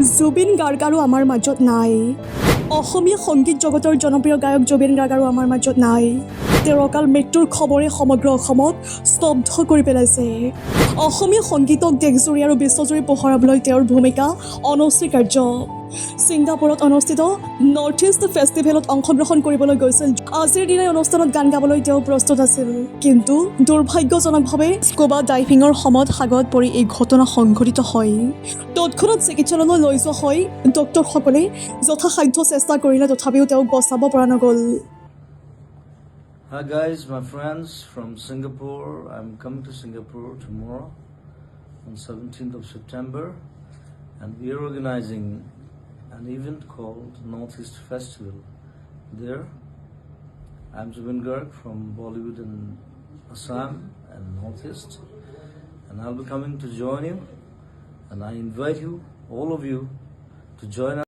জুবিন গাৰ্গ আৰু আমাৰ মাজত নাই। অসমীয়া সংগীত জগতৰ জনপ্ৰিয় গায়ক জুবিন গাৰ্গ আৰু আমাৰ মাজত নাই। তেওঁৰ অকাল মৃত্যুৰ খবৰে সমগ্ৰ অসমক স্তব্ধ কৰি পেলাইছে। অসমীয়া সংগীতক দেশজুৰি আৰু বিশ্বজুৰি পোহৰাবলৈ তেওঁৰ ভূমিকা অনস্বীকাৰ্য। ছিংগাপুৰত অনুষ্ঠিত নৰ্থ ইষ্ট ফেষ্টিভেলত অংশগ্ৰহণ কৰিবলৈ গৈছিল। আজিৰ দিনাই অনুষ্ঠানত গান গাবলৈ তেওঁ প্ৰস্তুত আছিল। কিন্তু দুৰ্ভাগ্যজনকভাৱে স্কুবা ডাইভিঙৰ সময়ত সাগৰত পৰি এই ঘটনা সংঘটিত হয়। তৎক্ষণাত চিকিৎসালয়লৈ লৈ যোৱা হয়। ডক্তৰসকলে যথাসাধ্য চেষ্টা কৰিলে, তথাপিও তেওঁক বচাব পৰা নগ'ল। Hi guys, my friends from Singapore. I'm coming to Singapore tomorrow on 17th of September, and we are organizing an event called Northeast Festival. There, I'm Zubin Garg from Bollywood and Assam and Northeast, and I'll be coming to join you, and I invite you, all of you, to join us.